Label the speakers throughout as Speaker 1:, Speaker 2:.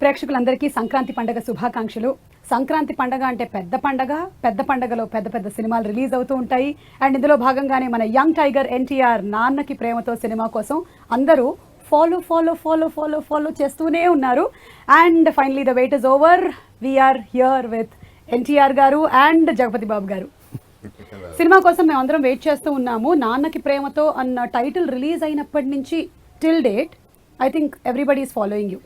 Speaker 1: ప్రేక్షకులందరికీ సంక్రాంతి పండుగ శుభాకాంక్షలు. సంక్రాంతి పండుగ అంటే పెద్ద పండుగలో పెద్ద పెద్ద సినిమాలు రిలీజ్ అవుతూ ఉంటాయి. అండ్ ఇందులో భాగంగానే మన యంగ్ టైగర్ ఎన్టీఆర్ నాన్నకి ప్రేమతో సినిమా కోసం అందరూ ఫాలో చేస్తూనే ఉన్నారు. And finally the wait is over. We're here with NTR garu and Jagapathi Babu గారు. సినిమా కోసం మేము అందరం వెయిట్ చేస్తూ ఉన్నాము. నాన్నకి ప్రేమతో అన్న టైటిల్ రిలీజ్ అయినప్పటి నుంచి till date I think everybody is following you.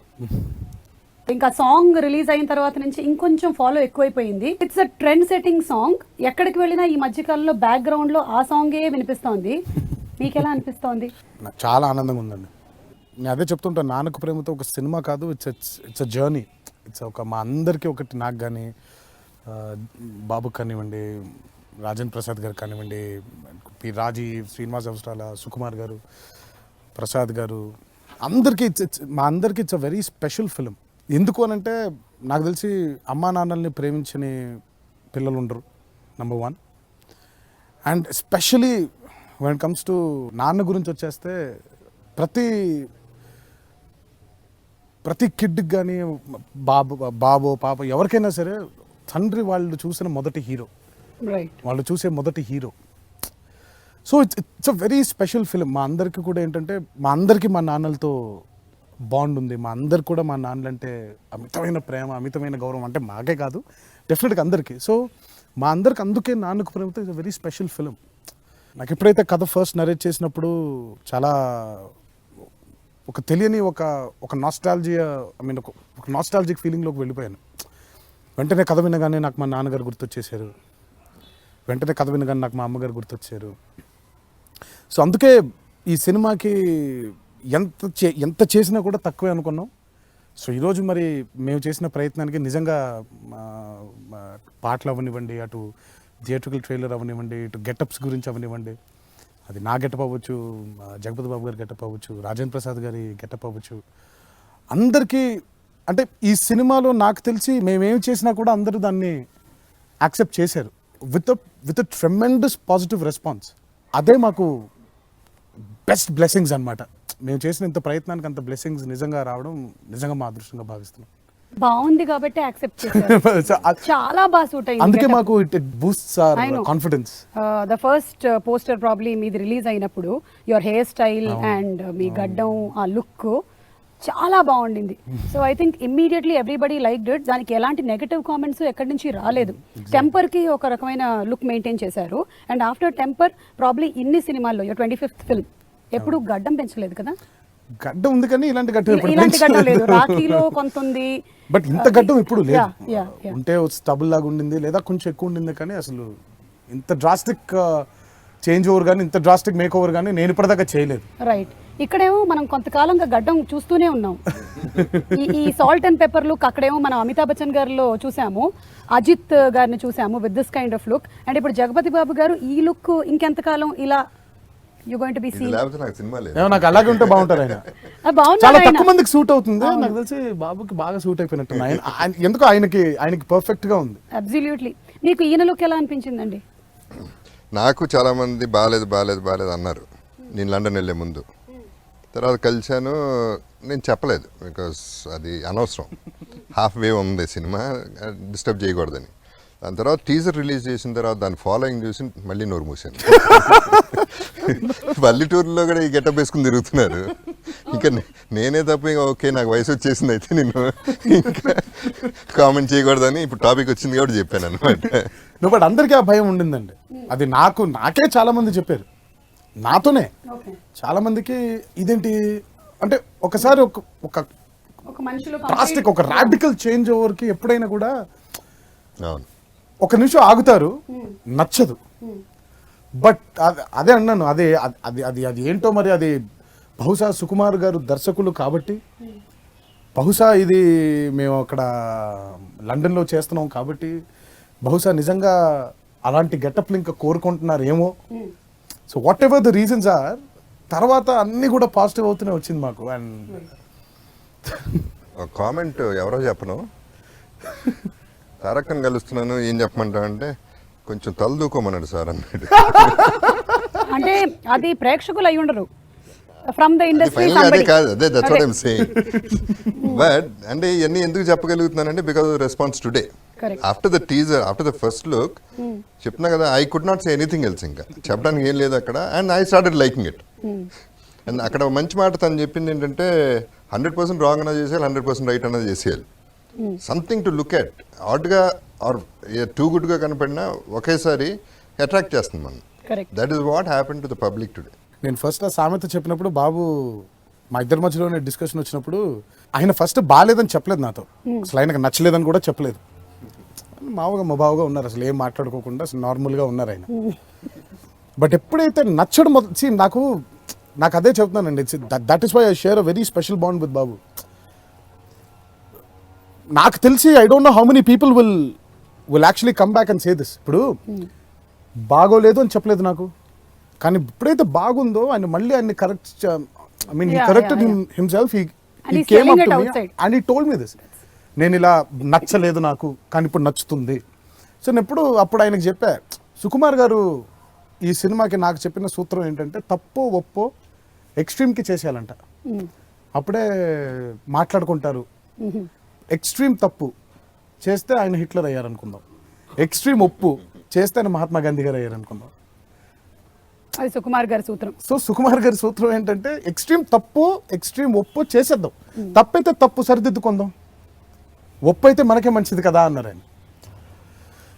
Speaker 1: ఇంకా సాంగ్ రిలీజ్ అయిన తర్వాత నుంచి ఇంకొంచెం ఫాలో ఎక్కువైపోయింది. It's a trend setting song. ఎక్కడికి వెళ్ళినా ఈ మధ్యకాలంలో బ్యాక్గ్రౌండ్ లో ఆ సాంగే వినిపిస్తోంది. మీకు ఎలా అనిపిస్తోంది?
Speaker 2: నాకు చాలా ఆనందంగా ఉందండి. నేను అదే చెప్తుంటాను, నాన్నకు ప్రేమతో ఒక సినిమా కాదు, ఇట్స్ అ జర్నీ. ఇట్స్ ఒక మా అందరికీ ఒకటి, నాకు కానీ బాబు కానివ్వండి, రాజేంద్ర ప్రసాద్ గారు కానివ్వండి, పి రాజీ, శ్రీనివాస్ అవసరాల, సుకుమార్ గారు, ప్రసాద్ గారు, అందరికీ మా అందరికీ it's a very special film. ఎందుకు అనంటే నాకు తెలిసి అమ్మా నాన్నల్ని ప్రేమించని పిల్లలు ఉండరు, number 1. And especially when it comes to నాన్న గురించి వచ్చేస్తే ప్రతి కిడ్కి కానీ బాబో పాప ఎవరికైనా సరే తండ్రి వాళ్ళు చూసిన మొదటి హీరో, వాళ్ళు చూసే మొదటి hero. So it's a very special film. మా అందరికీ కూడా ఏంటంటే మా అందరికీ మా నాన్నలతో బాండ్ ఉంది. మా అందరికి కూడా మా నాన్నలంటే అమితమైన ప్రేమ, అమితమైన గౌరవం. అంటే మాకే కాదు, డెఫినెట్గా అందరికీ. సో మా అందరికి అందుకే Nannaku Prematho it's a very special film. నాకు ఎప్పుడైతే కథ ఫస్ట్ నరేట్ చేసినప్పుడు చాలా ఒక తెలియని ఒక నాస్టాలజియా, ఒక నాస్టాలజిక్ ఫీలింగ్లోకి వెళ్ళిపోయాను. వెంటనే కథ వినగానే నాకు మా నాన్నగారు గుర్తొచ్చేసారు, వెంటనే కథ వినగానే నాకు మా అమ్మగారు గుర్తొచ్చారు. సో అందుకే ఈ సినిమాకి ఎంత చేసినా కూడా తక్కువే అనుకున్నాం. సో ఈరోజు మరి మేము చేసిన ప్రయత్నానికి నిజంగా పాటలు అవనివ్వండి, అటు థియేట్రికల్ ట్రైలర్ అవనివ్వండి, ఇటు గెటప్స్ గురించి అవనివ్వండి, అది నా గెటప్ అవ్వచ్చు, జగపతి బాబు గారి గెటప్ అవ్వచ్చు, రాజేంద్ర ప్రసాద్ గారి గెటప్ అవ్వచ్చు, అందరికీ అంటే ఈ సినిమాలో నాకు తెలిసి మేమేమి చేసినా కూడా అందరూ దాన్ని యాక్సెప్ట్ చేశారు విత్ ట్రెమెండస్ పాజిటివ్ రెస్పాన్స్. అదే మాకు బెస్ట్ బ్లెస్సింగ్స్ అన్నమాట. మేము చేసిన ఇంత ప్రయత్నానికి అంత బ్లెస్సింగ్స్ నిజంగా రావడం నిజంగా మా అదృష్టంగా భావిస్తున్నాం.
Speaker 1: బాగుంది కాబట్టి యాక్సెప్ట్ చేశారు. చాలా బాగా సూట్ అయింది.
Speaker 2: అందుకే మాకు it boosts hour confidence.
Speaker 1: The first poster probably మీది రిలీజ్ అయినప్పుడు యువర్ హెయిర్ స్టైల్ అండ్ మీ గడ్డం, ఆ లుక్ చాలా బాగుండింది. So I think immediately everybody like it. దానికి ఎలాంటి నెగటివ్ కామెంట్స్ ఎక్కడి నుంచి రాలేదు. టెంపర్కి ఒక రకమైన లుక్ మెయింటైన్ చేశారు. అండ్ ఆఫ్టర్ టెంపర్ ప్రాబ్లీ ఇన్ని సినిమాల్లో 25th ఫిల్మ్ ఎప్పుడు గడ్డం పెంచలేదు కదా?
Speaker 2: గడ్డం ఉంది కానీ ఇలాంటి గడ్డం
Speaker 1: లేదు. రాఖీలో కొంత ఉంది,
Speaker 2: బట్ ఇంత గడ్డం ఇప్పుడు లేదు. ఉంటే స్టబుల్ లాగా ఉండింది, లేదా కొంచెం ఎక్కువ ఉండింది, కానీ అసలు ఇంత డ్రాస్టిక్ చేంజ్ ఓవర్ కానీ, ఇంత డ్రాస్టిక్ మేక్ ఓవర్ కానీ నేను ఇప్పటిదాకా చేయలేదు.
Speaker 1: రైట్. ఇక్కడేమో మనం కొంతకాలంగా గడ్డం చూస్తూనే ఉన్నాం. ఈ సాల్ట్ అండ్ పెప్పర్ లుక్ అక్కడేమో మనం అమితాబ్ బచ్చన్ గారిలో చూసాము, అజిత్ గారిని చూసాము with this kind of look. And ఇప్పుడు జగపతి బాబు గారు ఈ లుక్ ఇంకెంతకాలం ఇలా
Speaker 2: నాకు అలాగే ఉంటే బాగుంటారు. ఆయన చాలా తక్కువ మందికి సూట్ అవుతుంది. నాకు తెలిసి బాబుకి బాగా సూట్ అయిపోయినట్టు. ఎందుకో ఆయనకి పర్ఫెక్ట్ గా ఉంది.
Speaker 1: అబ్సల్యూట్లీ. మీకు ఈయన లుక్ ఎలా అనిపించిందండి?
Speaker 3: నాకు చాలా మంది బాగాలేదు అన్నారు నేను లండన్ వెళ్ళే ముందు. తర్వాత కలిశాను, నేను చెప్పలేదు బికాస్ అది అనవసరం, హాఫ్ వే ఉంది సినిమా, డిస్టర్బ్ చేయకూడదని. దాని తర్వాత టీజర్ రిలీజ్ చేసిన తర్వాత దాని ఫాలోయింగ్ చూసి మళ్ళీ నోరు మూసాను. పల్లెటూరులో కూడా ఈ గెటప్ వేసుకుని తిరుగుతున్నారు. ఇంకా నేనే తప్ప ఇంకా ఓకే నాకు వయసు వచ్చేసింది, అయితే నేను ఇంకా కామెంట్ చేయకూడదని ఇప్పుడు టాపిక్ వచ్చింది కాబట్టి చెప్పాను అనమాట.
Speaker 2: బట్ అందరికీ ఆ భయం ఉండిందండి. అది నాకే చాలా మంది చెప్పారు, నాతోనే చాలా మందికి. ఇదేంటి అంటే ఒకసారి ఒక డ్రాస్టిక్, ఒక రాడికల్ చేంజ్ ఓవర్కి ఎప్పుడైనా కూడా ఒక నిమిషం ఆగుతారు, నచ్చదు. బట్ అదే అన్నాను, అది ఏంటో మరి, అది బహుశా సుకుమార్ గారు దర్శకులు కాబట్టి, బహుశా ఇది మేము అక్కడ లండన్లో చేస్తున్నాం కాబట్టి, బహుశా నిజంగా అలాంటి గెటప్లు ఇంకా కోరుకుంటున్నారు ఏమో. So whatever the reasons are, తర్వాత అన్నీ కూడా పాజిటివ్ అవుతూనే వచ్చింది మాకు. అండ్
Speaker 3: కామెంట్ ఎవరో చెప్పను, తారక్కని కలుస్తున్నాను ఏం చెప్పమంటా అంటే కొంచెం తలదూకోమన్నాడు సార్ అన్నాడు.
Speaker 1: అంటే అది ప్రేక్షకులు అయి ఉండరు, ఫ్రమ్ ద ఇండస్ట్రీ
Speaker 3: ఫైనల్ అదే కాదు, అదే that's what I am saying. But అంటే ఇవన్నీ ఎందుకు చెప్పగలుగుతున్నానంటే because of response today.
Speaker 1: Correct.
Speaker 3: After the teaser, after the first look చెప్తున్నా కదా, I could not say anything else. ఇంకా చెప్పడానికి ఏం లేదు అక్కడ. And I started liking it. And అక్కడ మంచి మాట తను చెప్పింది ఏంటంటే 100% రాంగ్ అన్నది చేసేయాలి, 100% రైట్ అన్నది చేసేయాలి. Something to look at. ఆడ్గా ఆర్ టూ గుడ్గా కనపడినా ఒకేసారి అట్రాక్ట్ చేస్తుంది మనం.
Speaker 1: Correct.
Speaker 3: That is what happen to the public today.
Speaker 2: నేను ఫస్ట్ ఆ సామెత చెప్పినప్పుడు బాబు మా ఇద్దరి మధ్యలోనే డిస్కషన్ వచ్చినప్పుడు ఆయన ఫస్ట్ బాగాలేదని చెప్పలేదు నాతో, అసలు ఆయనకు నచ్చలేదని కూడా చెప్పలేదు. మామూలుగా మొబావుగా ఉన్నారు, అసలు ఏం మాట్లాడుకోకుండా అసలు నార్మల్గా ఉన్నారు ఆయన. బట్ ఎప్పుడైతే నచ్చడం నాకు అదే చెప్తున్నానండి, that is why I share a very special bond with Babu. నాకు తెలిసి I don't know how many people will actually come back and say this. ఇప్పుడు బాగోలేదు అని చెప్పలేదు నాకు, కానీ ఎప్పుడైతే బాగుందో ఆయన మళ్ళీ ఆయన్ని correct, I mean he corrected himself, he came up to me and he told me this. నేను ఇలా నచ్చలేదు నాకు, కానీ ఇప్పుడు నచ్చుతుంది. సో నేను అప్పుడు ఆయనకు చెప్పా, సుకుమార్ గారు ఈ సినిమాకి నాకు చెప్పిన సూత్రం ఏంటంటే తప్పో ఒప్పో ఎక్స్ట్రీమ్కి చేసేయాలంట, అప్పుడే మాట్లాడుకుంటారు. ఎక్స్ట్రీమ్ తప్పు చేస్తే ఆయన హిట్లర్ అయ్యారనుకుందాం, ఎక్స్ట్రీమ్ ఒప్పు చేస్తే ఆయన మహాత్మా గాంధీ గారు అయ్యారనుకుందాం.
Speaker 1: అది సుకుమార్ గారి సూత్రం. సో
Speaker 2: సుకుమార్ గారి సూత్రం ఏంటంటే ఎక్స్ట్రీమ్ తప్పు, ఎక్స్ట్రీమ్ ఒప్పు చేసేద్దాం, తప్పైతే తప్పు సరిదిద్దుకుందాం, ఒప్పు అయితే మనకే మంచిది కదా అన్నారు ఆయన.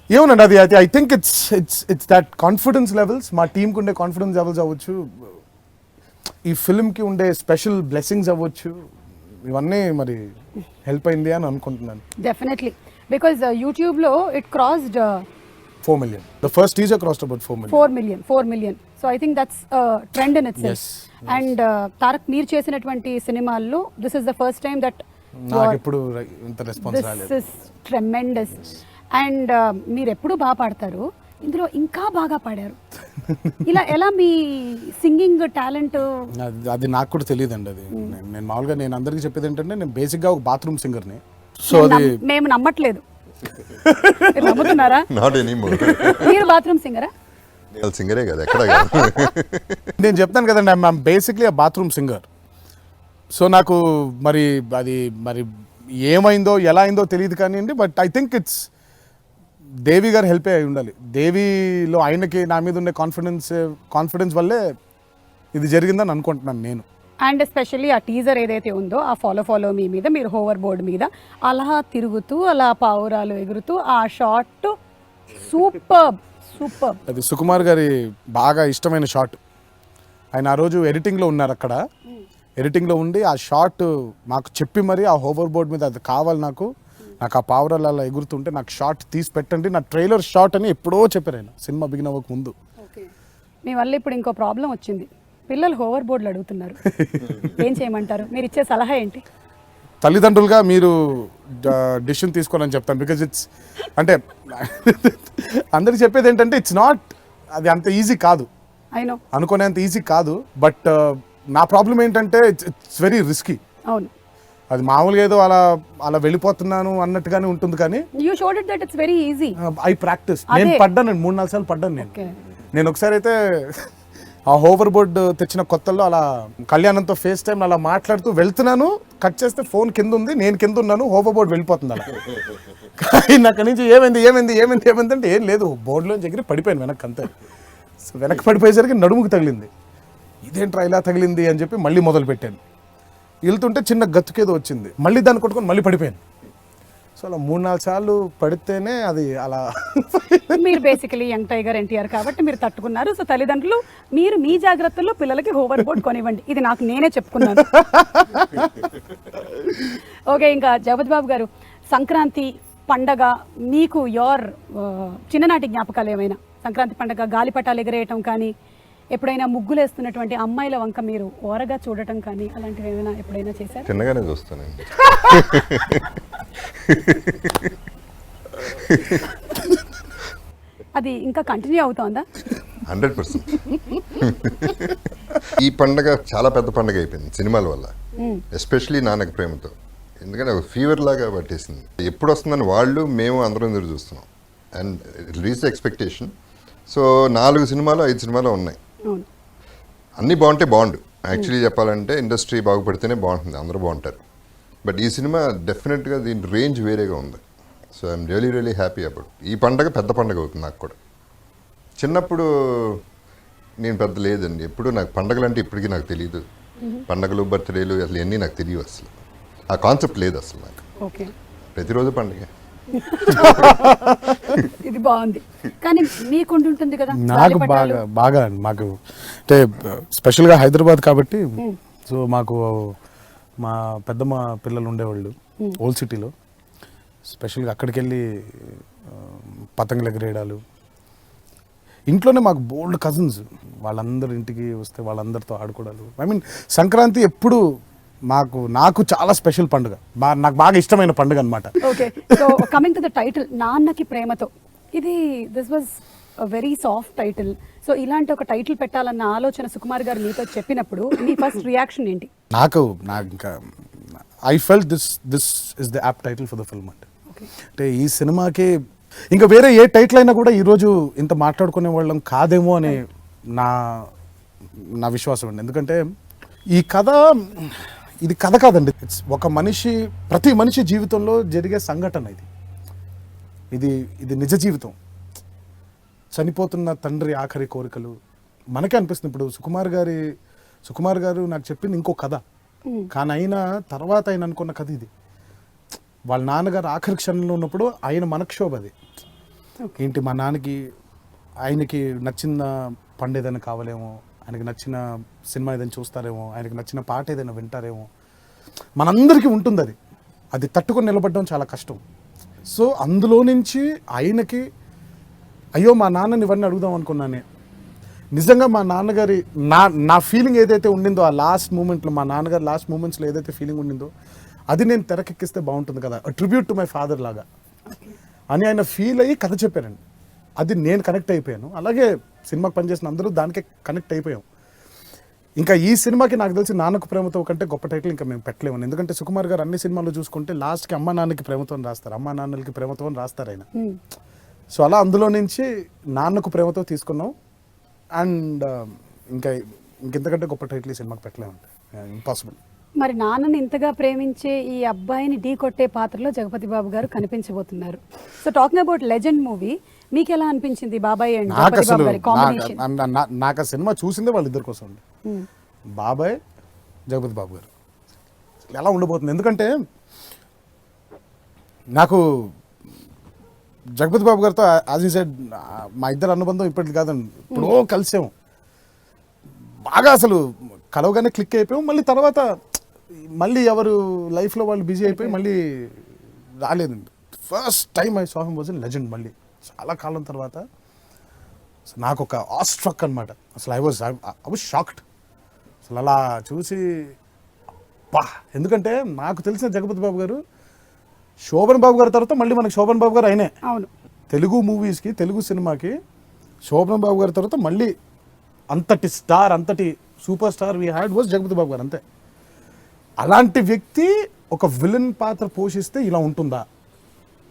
Speaker 2: ఏమోనండి, అది I think it's that confidence levels, మా టీంకి ఉండే కాన్ఫిడెన్స్ లెవెల్స్ అవ్వచ్చు, ఈ ఫిల్మ్కి ఉండే స్పెషల్ బ్లెస్సింగ్స్ అవ్వచ్చు, ఇవన్నీ మరి హెల్ప్ అయింది అని అనుకుంటున్నాను.
Speaker 1: డెఫినెట్లీ, బికాజ్ యూట్యూబ్లో it crossed
Speaker 2: 4 million. The first teaser crossed about 4 million.
Speaker 1: 4 million. So I think that's a trend in itself.
Speaker 2: Yes.
Speaker 1: And Tarak మీరు చేసినటువంటి సినిమాల్లో this is the first time that
Speaker 2: నాకు ఎప్పుడు ఇంత రెస్పాన్స్
Speaker 1: this
Speaker 2: రాలేదు.
Speaker 1: is tremendous. And మీరు ఎప్పుడు బాగా పాడతారు, ఇందులో ఇంకా బాగా పాడారు. ఎలా మీ సింగింగ్ టాలెంట్?
Speaker 2: అది నాకు కూడా తెలియదండి. అది నేను మామూలుగా నేను అందరికీ చెప్పేది ఏంటంటే నేను బేసిక్గా ఒక బాత్రూమ్ సింగర్ని. సో అది
Speaker 1: మేము నమ్మట్లేదు, నమ్ముతున్నారా?
Speaker 3: Not anymore.
Speaker 1: మీరు బాత్రూమ్ సింగరా?
Speaker 3: సింగరే కదా, ఎక్కడ కాదు.
Speaker 2: నేను చెప్తాను కదండి, ఐఎమ్ బేసిక్లీ ఆ బాత్రూమ్ సింగర్. సో నాకు మరి అది ఏమైందో ఎలా అయిందో తెలియదు కానివ్వండి, but I think it's Devi garu help అయి ఉండాలి. దేవిలో ఆయనకి నా మీద ఉండే కాన్ఫిడెన్స్ వల్లే ఇది జరిగిందని అనుకుంటున్నాను నేను.
Speaker 1: అండ్ ఎస్పెషల్లీ ఆ టీజర్ ఏదైతే ఉందో ఆ ఫాలో మీ మీద మీరు హోవర్ బోర్డ్ మీద అలా తిరుగుతూ అలా పావురాలు ఎగురుతూ ఆ షాట్ సూపర్.
Speaker 2: అది సుకుమార్ గారి బాగా ఇష్టమైన షాట్. ఆయన ఆ రోజు ఎడిటింగ్లో ఉన్నారు, అక్కడ ఎడిటింగ్లో ఉండి ఆ షాట్ మాకు చెప్పి మరి ఆ హోవర్ బోర్డ్ మీద అది కావాలి నాకు ఆ పావురాలు అలా ఎగురుతుంటే నాకు షాట్ తీసి పెట్టండి, నా ట్రైలర్ షాట్ అని ఎప్పుడో చెప్పారు ఆయన సినిమా బిగిన్ అవ్వక ముందు.
Speaker 1: మీ వల్ల ఇప్పుడు ఇంకో ప్రాబ్లం వచ్చింది, పిల్లలు హోవర్ బోర్డులు అడుగుతున్నారు, ఏం చేయమంటారు? మీరు ఇచ్చే సలహా ఏంటి?
Speaker 2: తల్లిదండ్రులుగా మీరు డిసిషన్ తీసుకోవాలని చెప్తాను. బికాజ్ ఇట్స్ అంటే అందరికి చెప్పేది ఏంటంటే ఇట్స్ నాట్, అది అంత ఈజీ కాదు, అనుకునేంత ఈజీ కాదు. బట్ నా ప్రాబ్లం ఏంటంటే ఇట్స్ వెరీ రిస్కీ.
Speaker 1: అవును,
Speaker 2: అది మామూలుగా ఏదో అలా వెళ్ళిపోతున్నాను అన్నట్టుగానే ఉంటుంది, కానీ
Speaker 1: you showed it that it's very easy.
Speaker 2: I practice. నేను పడ్డాను, 3-4 సార్లు పడ్డాను నేను ఒకసారి అయితే ఆ హోవర్ బోర్డ్ తెచ్చిన కొత్తల్లో అలా కళ్యాణంతో ఫేస్ టైం అలా మాట్లాడుతూ వెళ్తున్నాను, కట్ చేస్తే ఫోన్ కింద ఉంది, నేను కింద ఉన్నాను, హోవర్ బోర్డ్ వెళ్ళిపోతుంది అలా. కానీ అక్కడి నుంచి ఏమైంది అంటే ఏం లేదు, బోర్డులో ఎగిరి పడిపోయాను వెనక్కి అంతే. వెనక్కి పడిపోయేసరికి నడుముకు తగిలింది, ఇదేంట్రా ఇలా తగిలింది అని చెప్పి మళ్ళీ మొదలు పెట్టాను. వెళ్తుంటే చిన్న గతుకేదో వచ్చింది, మళ్ళీ దాన్ని కొట్టుకొని మళ్ళీ పడిపోయాను. సో అలా 3-4 సార్లు పడితేనే అది అలా.
Speaker 1: మీరు బేసికలీ యంగ్ టైగర్ ఎన్టీఆర్ కాబట్టి మీరు తట్టుకున్నారు. సో తల్లిదండ్రులు మీరు మీ జాగ్రత్తల్లో పిల్లలకి హోవర్ బోర్డ్ కొనివ్వండి, ఇది నాకు నేనే చెప్పుకున్నాను. ఓకే, ఇంకా జగపతి బాబు గారు, సంక్రాంతి పండగ మీకు చిన్ననాటి జ్ఞాపకాలు ఏమైనా? సంక్రాంతి పండగ గాలిపటాలు ఎగరేయటం కానీ, ఎప్పుడైనా ముగ్గులు వేస్తున్నటువంటి అమ్మాయిల వంక మీరు ఓరగా చూడటం కానీ, అలాంటివి ఏమైనా ఎప్పుడైనా చేశారు?
Speaker 3: చిన్నగానే చూస్తానండి.
Speaker 1: అది ఇంకా కంటిన్యూ అవుతోందా?
Speaker 3: 100%. ఈ పండగ చాలా పెద్ద పండగ అయిపోయింది సినిమాల వల్ల, ఎస్పెషలీ నాన్నకి ప్రేమతో. ఎందుకంటే ఒక ఫీవర్ లాగా పట్టేసింది. ఎప్పుడు వస్తుందని మేము అందరం ఎదురు చూస్తున్నాం. And reach expectation. సో 4 సినిమాలు 5 సినిమాలు ఉన్నాయి, అన్నీ బాగుంటే బాగుండు. యాక్చువల్లీ చెప్పాలంటే ఇండస్ట్రీ బాగుపడితేనే బాగుంటుంది, అందరూ బాగుంటారు. బట్ ఈ సినిమా డెఫినెట్గా దీని రేంజ్ వేరేగా ఉంది. So I'm really happy about. ఈ పండగ పెద్ద పండగ అవుతుంది నాకు కూడా. చిన్నప్పుడు నేను పెద్ద లేదండి, ఎప్పుడు నాకు పండగలు అంటే ఇప్పటికీ నాకు తెలియదు. పండగలు, బర్త్డేలు అసలు ఇవన్నీ నాకు తెలియవు, అసలు ఆ కాన్సెప్ట్ లేదు అసలు నాకు.
Speaker 1: ఓకే,
Speaker 3: ప్రతిరోజు పండుగ.
Speaker 1: ఇది బాగుంది. కానీ మీకు ఉంటుంది కదా
Speaker 2: నాకు బాగా మాకు అంటే స్పెషల్గా హైదరాబాద్ కాబట్టి. సో మాకు మా పెద్దమ్మ పిల్లలు ఉండేవాళ్ళు ఓల్డ్ సిటీలో. స్పెషల్గా అక్కడికి వెళ్ళి పతంగులు ఎగరేయడాలు. ఇంట్లోనే మాకు బోల్డ్ కజిన్స్, వాళ్ళందరూ ఇంటికి వస్తే వాళ్ళందరితో ఆడుకోవడాలు. ఐ మీన్ సంక్రాంతి ఎప్పుడు నాకు చాలా స్పెషల్ పండుగ, నాకు బాగా ఇష్టమైన పండుగ అనమాట.
Speaker 1: Okay, so coming to the title నాన్నకి ప్రేమతో, this was very soft title. So ఇలాంటి ఒక టైటిల్ పెట్టాలన్న ఆలోచన సుకుమార్ గారు మీతో చెప్పినప్పుడు మీ ఫస్ట్ రియాక్షన్ ఏంటి?
Speaker 2: నాకు ఇంకా I felt this is the app title for the film అంటే ఈ సినిమాకి ఇంకా వేరే ఏ టైటిల్ అయినా కూడా ఈరోజు ఇంత మాట్లాడుకునే వాళ్ళం కాదేమో అని నా విశ్వాసం అండి. ఎందుకంటే ఈ కథ ఇది కథ కాదండి, ఒక ప్రతి మనిషి జీవితంలో జరిగే సంఘటన ఇది నిజ జీవితం. చనిపోతున్న తండ్రి ఆఖరి కోరికలు మనకే అనిపిస్తుంది. ఇప్పుడు సుకుమార్ గారు నాకు చెప్పింది ఇంకో కథ, కానీ అయినా తర్వాత ఆయన అనుకున్న కథ ఇది. వాళ్ళ నాన్నగారు ఆఖరి క్షణంలో ఉన్నప్పుడు ఆయన మనక్షోభ అది ఏంటి, మా నాన్నకి ఆయనకి నచ్చిన పండు ఏదైనా కావాలేమో, ఆయనకి నచ్చిన సినిమా ఏదైనా చూస్తారేమో, ఆయనకి నచ్చిన పాట ఏదైనా వింటారేమో, మనందరికీ ఉంటుంది. అది తట్టుకొని నిలబడడం చాలా కష్టం. సో అందులో నుంచి ఆయనకి అయ్యో మా నాన్నని ఇవన్నీ అడుగుదాం అనుకున్నానే. నిజంగా మా నాన్నగారి నా ఫీలింగ్ ఏదైతే ఉండిందో ఆ లాస్ట్ మూమెంట్లో, మా నాన్నగారి లాస్ట్ మూమెంట్స్లో ఏదైతే ఫీలింగ్ ఉండిందో అది నేను తెరకెక్కిస్తే బాగుంటుంది కదా, ట్రిబ్యూట్ టు మై ఫాదర్ లాగా అని ఆయన ఫీల్ అయ్యి కథ చెప్పారండి. అది నేను కనెక్ట్ అయిపోయాను. అలాగే సినిమాకి పనిచేసిన అందరూ దానికే కనెక్ట్ అయిపోయాం. ఇంకా ఈ సినిమాకి నాకు తెలిసి నాన్నకు ప్రేమతో కంటే గొప్ప టైటిల్ ఇంకా మేము పెట్టలేము. ఎందుకంటే సుకుమార్ గారు అన్ని సినిమాల్లో చూసుకుంటే లాస్ట్కి అమ్మ నాన్నకి ప్రేమతో రాస్తారు, అమ్మ నాన్నలకి ప్రేమతో రాస్తారు ఆయన. సో అలా అందులో నుంచి నాన్నకు ప్రేమతో తీసుకున్నాం. అండ్ ఇంకెంతకంటే గొప్ప టైటిల్ ఈ సినిమాకి పెట్టలేమంటే ఇంపాసిబుల్.
Speaker 1: మరి నాన్నని ఇంతగా ప్రేమించే ఈ అబ్బాయిని ఢీ కొట్టే పాత్రలో జగపతి బాబు గారు కనిపించబోతున్నారు. So talking about Legend movie, మీకు ఎలా అనిపించింది బాబాయ్ అండ్ జగపతి బాబు గారి కాంబినేషన్?
Speaker 2: నాకు ఆ సినిమా చూసిందే వాళ్ళిద్దరి కోసం అండి, బాబాయ్ జగపతి బాబు గారు. ఎలా ఉండబోతుంది, ఎందుకంటే నాకు జగపతి బాబు గారితో యాజ్ యూ సెడ్ మా ఇద్దరు అనుబంధం ఇప్పటికి కాదండి, ఇప్పుడు కలిసాము బాగా, అసలు కలవగానే క్లిక్ అయిపోయాం. మళ్ళీ తర్వాత మళ్ళీ ఎవరు లైఫ్లో వాళ్ళు బిజీ అయిపోయి మళ్ళీ రాలేదండి. First time I saw him was in legend. మళ్ళీ చాలా కాలం తర్వాత నాకు ఒక ఆస్ట్రక్ అనమాట. అసలు ఐ వాజ్ షాక్డ్. అసలు అలా చూసి ఎందుకంటే నాకు తెలిసిన జగపతి బాబు గారు శోభన్ బాబు గారి తర్వాత మళ్ళీ మనకి శోభన్ బాబు గారు అయినే.
Speaker 1: అవును,
Speaker 2: తెలుగు మూవీస్కి, తెలుగు సినిమాకి శోభన్ బాబు గారి తర్వాత మళ్ళీ అంతటి స్టార్, అంతటి super star we had was Jagapathi Babu garu, అంతే. అలాంటి వ్యక్తి ఒక విలన్ పాత్ర పోషిస్తే ఇలా ఉంటుందా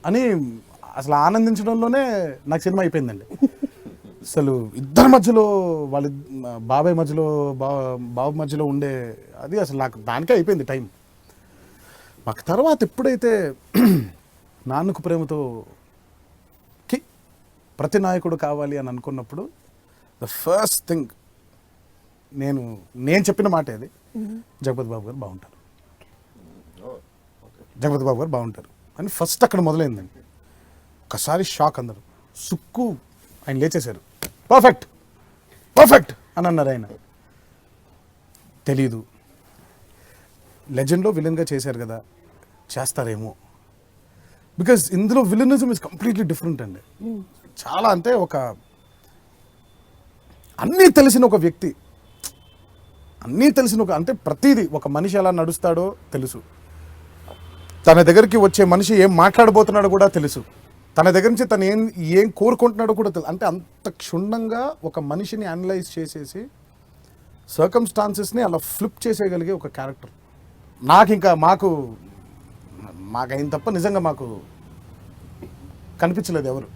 Speaker 2: అని అసలు ఆనందించడంలోనే నాకు సినిమా అయిపోయిందండి. అసలు ఇద్దరి మధ్యలో వాళ్ళ బాబాయ్ మధ్యలో బాబు మధ్యలో ఉండే అది అసలు నాకు దానికే అయిపోయింది టైం. మాకు తర్వాత ఎప్పుడైతే నాన్నకు ప్రేమతో ప్రతి నాయకుడు కావాలి అని అనుకున్నప్పుడు ద ఫస్ట్ థింగ్ నేను చెప్పిన మాట అది, జగపతి బాబు గారు బాగుంటారు, జగపతి బాబు గారు బాగుంటారు అని ఫస్ట్ అక్కడ మొదలైందండి. ఒకసారి షాక్, అందరూ సుక్కు ఆయన లేచేశారు, పర్ఫెక్ట్ పర్ఫెక్ట్ అని అన్నారు. ఆయన తెలీదు, లెజెండ్లో విలన్గా చేశారు కదా, చేస్తారేమో. బికాజ్ ఇందులో విలనిజం ఇస్ కంప్లీట్లీ డిఫరెంట్ అండి. చాలా అంటే అన్నీ తెలిసిన ఒక వ్యక్తి, అన్నీ తెలిసిన అంటే ప్రతిదీ, ఒక మనిషి ఎలా నడుస్తాడో తెలుసు, తన దగ్గరికి వచ్చే మనిషి ఏం మాట్లాడబోతున్నాడో కూడా తెలుసు, తన దగ్గర నుంచి తను ఏం కోరుకుంటున్నాడో కూడా తెలుసు. అంటే అంత క్షుణ్ణంగా ఒక మనిషిని అనలైజ్ చేసేసి సర్కమ్స్టాన్సెస్ని అలా ఫ్లిప్ చేసేయగలిగే ఒక క్యారెక్టర్. మాకైన తప్ప నిజంగా మాకు కనిపించలేదు ఎవరు.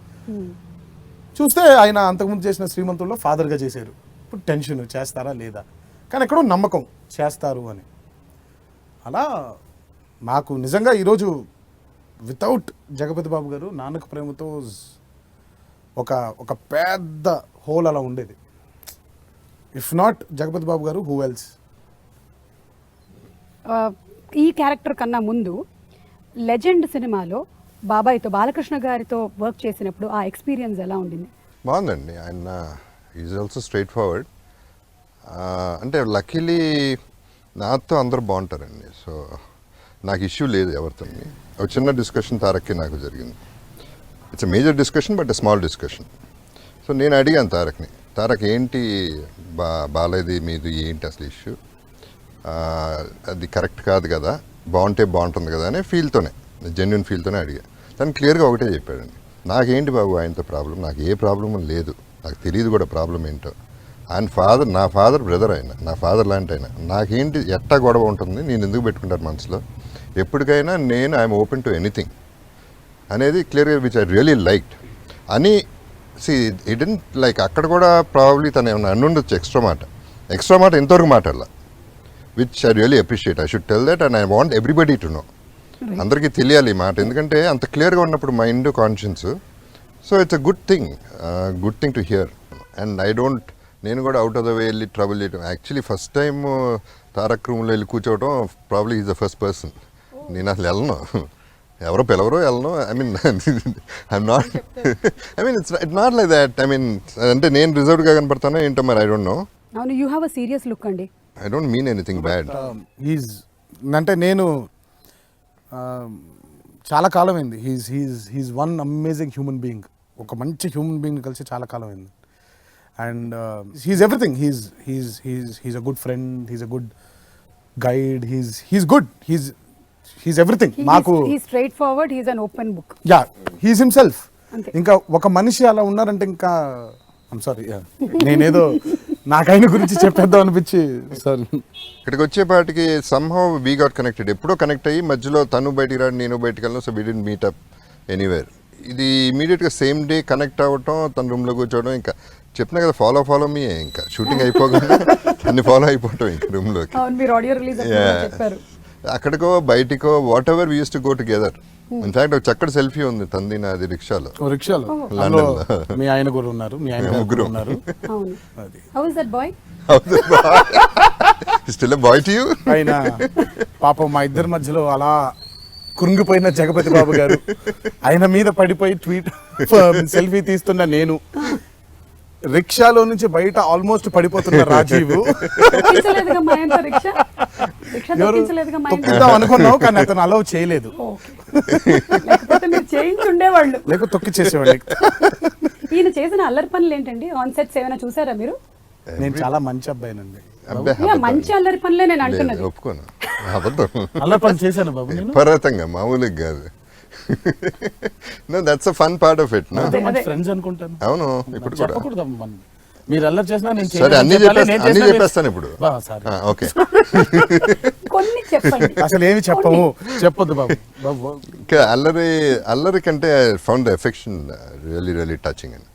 Speaker 2: చూస్తే ఆయన అంతకుముందు చేసిన శ్రీమంతుల్లో ఫాదర్గా చేశారు. ఇప్పుడు టెన్షన్, చేస్తారా లేదా, కానీ ఎక్కడో నమ్మకం చేస్తారు అని. అలా నాకు నిజంగా ఈరోజు వితౌట్ జగపతి బాబు గారు నాన్నకు ప్రేమతో ఒక పెద్ద హోల్ అలా ఉండేది. ఇఫ్ నాట్ జగపతి బాబు గారు, హూ ఎల్స్?
Speaker 1: ఈ క్యారెక్టర్ కన్నా ముందు లెజెండ్ సినిమాలో బాబాయ్తో, బాలకృష్ణ గారితో వర్క్ చేసినప్పుడు ఆ ఎక్స్పీరియన్స్ ఎలా ఉండింది?
Speaker 3: బాగుందండి. ఆయన ఈజ్ ఆల్సో స్ట్రైట్ ఫార్వర్డ్. అంటే లక్కీలీ నాతో అందరూ బాగుంటారండి. సో నాకు ఇష్యూ లేదు ఎవరితో. ఒక చిన్న డిస్కషన్ తారక్కి నాకు జరిగింది. It's a major discussion but a small discussion. So నేను అడిగాను తారక్ని, తారక్ ఏంటి బాలేది మీది ఏంటి అసలు ఇష్యూ, అది కరెక్ట్ కాదు కదా, బాగుంటే బాగుంటుంది కదా అనే ఫీల్తోనే, జెన్యున్ ఫీల్తోనే అడిగా. తను క్లియర్గా ఒకటే చెప్పాడండి, నాకేంటి బాబు ఆయనతో ప్రాబ్లం, నాకు ఏ ప్రాబ్లం లేదు, నాకు తెలియదు కూడా ప్రాబ్లం ఏంటో. ఆయన ఫాదర్, నా ఫాదర్ బ్రదర్, ఆయన నా ఫాదర్ లాంటి ఆయన, నాకేంటి ఎట్టా గొడవ ఉంటుంది, నేను ఎందుకు పెట్టుకుంటాను మనసులో, ఎప్పటికైనా నేను ఐఎమ్ ఓపెన్ టు ఎనీథింగ్ అనేది క్లియర్గా, విచ్ ఐ రియలీ లైక్డ్ అని. ఇట్ డెంట్ లైక్ అక్కడ కూడా ప్రాబ్లీ తను ఏమన్నా అనుండొచ్చు ఎక్స్ట్రా మాట ఎంతవరకు మాట్లాడాల, which I really appreciate. I should tell that and I want everybody to know. అందరికీ తెలియాలి ఈ మాట, ఎందుకంటే అంత క్లియర్గా ఉన్నప్పుడు mind, conscience. So it's a good thing to hear. And నేను కూడా అవుట్ ఆఫ్ ద వే వెళ్ళి ట్రబుల్ చేయడం. యాక్చువల్లీ ఫస్ట్ టైం తారక్ రూమ్లో వెళ్ళి కూర్చోవడం probably is the first person. నేను అసలు వెళ్ళను, ఎవరో పిలవరో వెళ్ళను. I'm not it's not like that. అంటే నేను రిజర్వ్డ్గా కనపడతానో ఏంటో మరి, ఐ డోంట్ నో.
Speaker 1: అవును, you have a serious look అండి.
Speaker 3: I don't mean anything bad.
Speaker 2: అంటే నేను చాలా కాలం అయింది. He's one amazing human being. ఒక మంచి హ్యూమన్ బీయింగ్ కలిసి చాలా కాలం అయింది. And he's everything. He's a good friend, he's a good guide, he's good, he's ఎవ్రీథిం్ మాకు.
Speaker 1: Straight forward, he's an open book.
Speaker 2: Yeah, he's himself.
Speaker 1: అంతే.
Speaker 2: ఇంకా ఒక మనిషి అలా ఉన్నారంటే ఇంకా ఐమ్ సారీ, నేనేదో నాకైన గురించి చెప్పేద్దాం అనిపించి సారీ.
Speaker 3: ఇక్కడికి వచ్చేపాటికి సమ్హౌ వీ గాట్ కనెక్టెడ్. ఎప్పుడో కనెక్ట్ అయ్యి మధ్యలో తను బయటికి రాడు, నేను బయటికి వెళ్ళను. So we didn't meet up anywhere. ఇది ఇమీడియట్గా సేమ్ డే కనెక్ట్ అవ్వటం, తన రూమ్లో కూర్చోవడం. ఇంకా చెప్పినా కదా, ఫాలో మీ, ఇంకా షూటింగ్ అయిపోగానే అన్ని ఫాలో అయిపోవటం ఇంకా రూమ్లోకి.
Speaker 1: మీరు ఆడియో రిలీజ్ చెప్పారు.
Speaker 3: అక్కడికో బయటికో whatever we use to go together. In fact ఒక చక్కటి సెల్ఫీ ఉంది తంది నాది రిక్షాలో.
Speaker 2: మీ ఆయన కూడా ఉన్నారు, మీ ఆయన ముగ్గురు ఉన్నారు.
Speaker 1: How is that boy?
Speaker 3: Still a boy to you?
Speaker 2: ఆయన పాపం మా ఇద్దరి మధ్యలో అలా కృంగిపోయిన జగపతి బాబు గారు ఆయన మీద పడిపోయి ట్వీట్ సెల్ఫీ తీస్తున్న నేను, రిక్షాలో నుంచి బయట ఆల్మోస్ట్ పడిపోతున్న రాజీవ్. తొక్కిద్దాం అనుకున్నావు కానీ అతను అలౌ చేయలేదు, లేకపోతే తొక్కి చేసేవాడి.
Speaker 1: ఈయన చేసిన అల్లరి పనులు ఏంటండి? ఆన్ సెట్స్ ఏమైనా చూసారా మీరు?
Speaker 2: నేను చాలా మంచి అబ్బాయినండి.
Speaker 1: మంచి అల్లరి పనులే నేను అంటున్నది.
Speaker 3: ఒప్పుకోను,
Speaker 2: అల్లరి పని చేశాను బాబు నేను,
Speaker 3: పర్వతంగా మామూలుగా కాదు. No, that's a fun part of it. No,
Speaker 2: friends అనుకుంటాను.
Speaker 3: అవును, ఇప్పుడు కూడా
Speaker 2: చెప్పకూడదు. మీరు అల్లరి చేసినా నేను
Speaker 3: సరే అన్ని చెప్పేస్తాను ఇప్పుడు. ఓకే,
Speaker 1: కొన్ని చెప్పండి.
Speaker 2: అసలు ఏమి చెప్పొద్దు బాబు.
Speaker 3: అల్లరి కంటే I found the affection really touching అండి.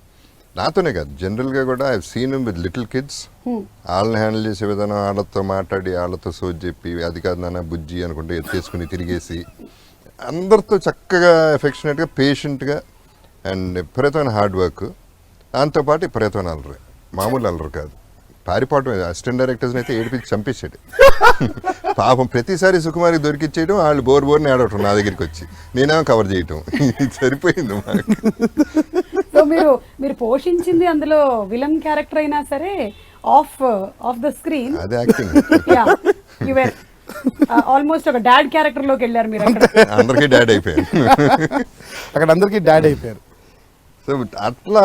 Speaker 3: నాతోనే కాదు, జనరల్గా కూడా I seen with little kids. వాళ్ళని హ్యాండిల్ చేసే విధానం, వాళ్ళతో మాట్లాడి వాళ్ళతో సోది చెప్పి, అది కాదు నాన్న బుజ్జి అనుకుంటే ఎత్తేసుకుని తిరిగేసి, అందరితో చక్కగా ఎఫెక్షనేట్గా, పేషెంట్గా అండ్ విపరీతమైన హార్డ్ వర్క్. దాంతోపాటు విపరీతమైన అల్లరి, మామూలు అల్లరి కాదు. పారిపోవటం, అసిస్టెంట్ డైరెక్టర్స్ని అయితే ఏడిపించి చంపేసాడు పాపం. ప్రతిసారి సుకుమారికి దొరికిచ్చేయడం, వాళ్ళు బోర్ని ఆడటం నా దగ్గరికి వచ్చి, నేనేమో కవర్ చేయటం, సరిపోయింది మాకు.
Speaker 1: సో మీరు పోషించింది అందులో విలన్ క్యారెక్టర్ అయినా సరే, ఆఫ్ ద స్క్రీన్
Speaker 3: అదే యాక్టింగ్.
Speaker 1: ఆల్మోస్ట్ ఒక డాడ్ క్యారెక్టర్ లోకి వెళ్ళారు మీరు.
Speaker 3: అందరికీ డాడ్ అయిపోయారు
Speaker 2: అక్కడ, అందరికీ డాడ్ అయిపోయారు.
Speaker 3: సో అట్లా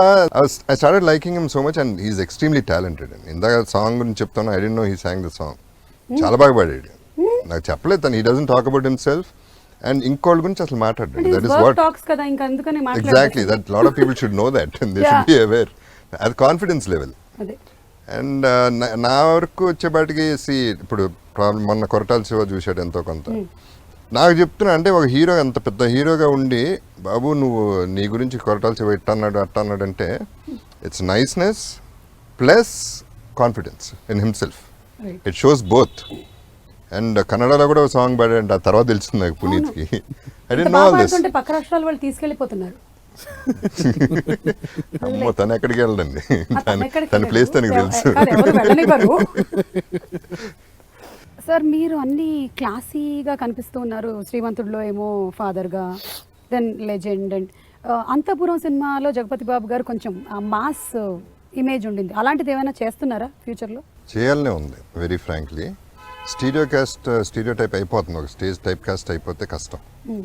Speaker 3: I started liking him so much and he's extremely talented. ఇందాక సాంగ్ గురించి చెప్తాను, I don't know he sang the song. చాలా బాగా పాడాడు. నాకు చెప్పలేదు తను, he doesn't talk about himself and ఇంకోళ్ళ గురించి అసలు మాట్లాడాడు. That is what exactly, that lot of people should know that and they should be aware. అది కాన్ఫిడెన్స్ లెవెల్. అండ్ నా వరకు వచ్చేపాటికి ఇప్పుడు మొన్న కొరటాల శివ చూశాడు ఎంతో కొంత. నాకు చెప్తున్నా, అంటే ఒక హీరో, అంత పెద్ద హీరోగా ఉండి, బాబు నువ్వు నీ గురించి కొరటాల శివ అట్ట అన్నాడు అంటే, it's niceness plus confidence in himself. It shows both. And కన్నడలో కూడా ఒక సాంగ్ పాడాడు, ఆ తర్వాత తెలిసింది నాకు పునీత్కి. I don't know all this.
Speaker 1: పక్క రాష్ట్రాల వాళ్ళు తీసుకెళ్ళిపోతున్నారు.
Speaker 3: అమ్మో, తను ఎక్కడికి వెళ్ళండి, తన ప్లేస్ తనకి తెలుసు.
Speaker 1: సార్ మీరు అన్ని క్లాసీగా కనిపిస్తూ ఉన్నారు. శ్రీమంతుడిలో ఏమో ఫాదర్గా, దెన్ లెజెండ్, అండ్ అంతపురం సినిమాలో జగపతి బాబు గారు కొంచెం మాస్ ఇమేజ్ ఉండింది. అలాంటిది ఏమైనా చేస్తున్నారా ఫ్యూచర్లో?
Speaker 3: చేయాలనే ఉంది వెరీ ఫ్రాంక్లీ. స్టీరియో టైప్ అయిపోతుంది, ఒక స్టేజ్ టైప్ కాస్ట్ అయిపోతే కష్టం.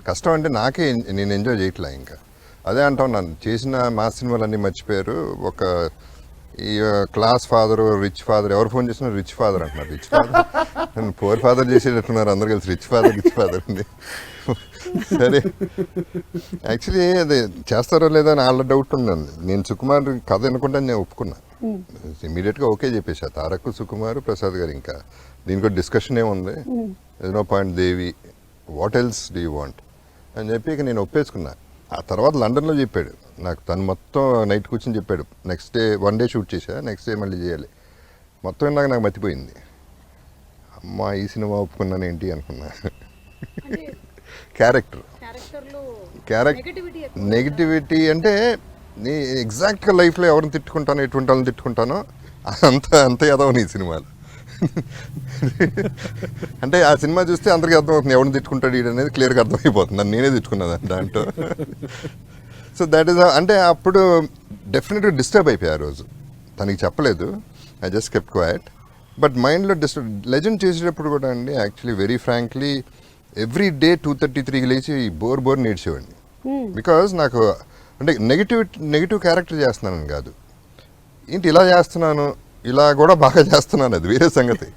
Speaker 3: కష్టం అంటే నాకే, నేను ఎంజాయ్ చేయట్లే. ఇంకా అదే అంటాం, నన్ను చేసిన మా సినిమాలన్నీ మర్చిపోయారు. ఒక ఈ క్లాస్ ఫాదర్, రిచ్ ఫాదర్, ఎవరు ఫోన్ చేసినా రిచ్ ఫాదర్ అంటున్నారు. రిచ్ ఫాదర్ నన్ను పూర్ ఫాదర్ చేసేటట్టున్నారు అందరు కలిసి. రిచ్ ఫాదర్ అండి. సరే, యాక్చువల్లీ అది చేస్తారో లేదో అని వాళ్ళ డౌట్ ఉందండి. నేను సుకుమార్ కథ అనుకుంటా నేను ఒప్పుకున్నా, ఇమీడియట్గా ఓకే చెప్పేసా. తారక్, సుకుమార్, ప్రసాద్ గారు, ఇంకా దీనికి డిస్కషన్ ఏముంది, no point, Devi, what else do you want అని చెప్పి ఇక నేను ఒప్పేసుకున్నా. ఆ తర్వాత లండన్లో చెప్పాడు నాకు, తను మొత్తం నైట్ కూర్చొని చెప్పాడు. నెక్స్ట్ డే 1 day షూట్ చేశా, నెక్స్ట్ డే మళ్ళీ చేయాలి. మొత్తం ఇందాక నాకు మర్చిపోయింది. అమ్మా, ఈ సినిమా ఒప్పుకున్నాను ఏంటి అనుకున్నా. క్యారెక్టర్ నెగిటివిటీ అంటే నీ ఎగ్జాక్ట్గా లైఫ్లో ఎవరిని తిట్టుకుంటానో, ఎటువంటి వాళ్ళని తిట్టుకుంటానో అంత ఎదవని ఈ సినిమాలో. అంటే ఆ సినిమా చూస్తే అందరికీ అర్థమవుతుంది ఎవరిని తిట్టుకుంటాడు వీడు అనేది క్లియర్గా అర్థమైపోతుంది. నన్ను నేనే తిట్టుకున్నది దాంట్లో. సో దట్ ఈస్, అంటే అప్పుడు డెఫినెట్గా డిస్టర్బ్ అయిపోయా. ఆ రోజు తనకి చెప్పలేదు, I just kept quiet. But మైండ్లో లెజెండ్ చేసేటప్పుడు కూడా అండి, actually very frankly every day 2:33 లేచి బోర్ నేడ్చేవాడిని. బికాజ్ నాకు అంటే నెగిటివ్ క్యారెక్టర్ చేస్తున్నానని కాదు, ఏంటి ఇలా చేస్తున్నాను, ఇలా కూడా బాగా చేస్తున్నాను, అది వేరే సంగతి.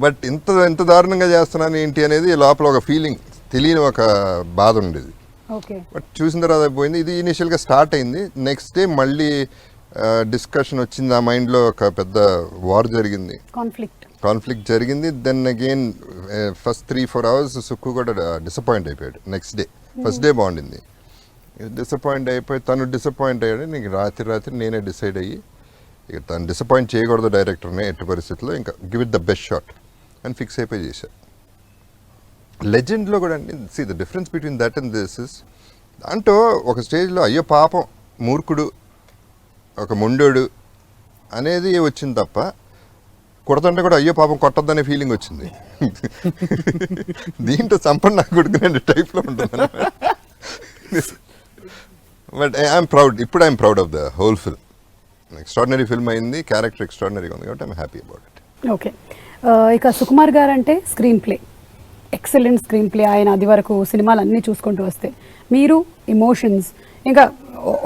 Speaker 3: బట్ ఇంత దారుణంగా చేస్తున్నాను ఏంటి అనేది లోపల ఒక ఫీలింగ్, తెలియని ఒక బాధ ఉండేది. బట్ చూసిన తర్వాత పోయింది. ఇది ఇనిషియల్గా స్టార్ట్ అయింది. నెక్స్ట్ డే మళ్ళీ డిస్కషన్ వచ్చింది, ఆ మైండ్లో ఒక పెద్ద వార్ జరిగింది, కాన్ఫ్లిక్ట్ జరిగింది. Then again first 3-4 hours Sukku కూడా డిసప్పాయింట్ అయిపోయాడు. నెక్స్ట్ డే, ఫస్ట్ డే బాగుండింది, డిసప్పాయింట్ అయిపోయి తను డిసప్పాయింట్ అయ్యాడు. నీకు రాత్రి నేనే డిసైడ్ అయ్యి, ఇక తను డిసప్పాయింట్ చేయకూడదు డైరెక్టర్ని ఎట్టి పరిస్థితుల్లో, ఇంకా give it the best shot అని ఫిక్స్ అయిపోయి చేశారు. లెజెండ్లో కూడా అండి, see the difference between that and this is, దాంట్లో ఒక స్టేజ్లో అయ్యో పాపం మూర్ఖుడు, ఒక మొండోడు అనేది వచ్చింది తప్ప, కొడతంటే కూడా అయ్యో పాపం కొట్టద్దనే ఫీలింగ్ వచ్చింది. దీంట్లో సంపన్న కొడుకునే టైప్లో ఉంటుంది. బట్ ఐఎమ్ ప్రౌడ్, ఇప్పుడు I'm proud of the whole film. Extraordinary film అయింది, క్యారెక్టర్ ఎక్స్ట్రాడినరీగా ఉంది కాబట్టి I'm happy about it.
Speaker 1: Okay, ఇక సుకుమార్ గారు అంటే screen play, excellent screen play. ఆయన అది వరకు సినిమాలు అన్నీ చూసుకుంటూ వస్తే, మీరు ఇమోషన్స్, ఇంకా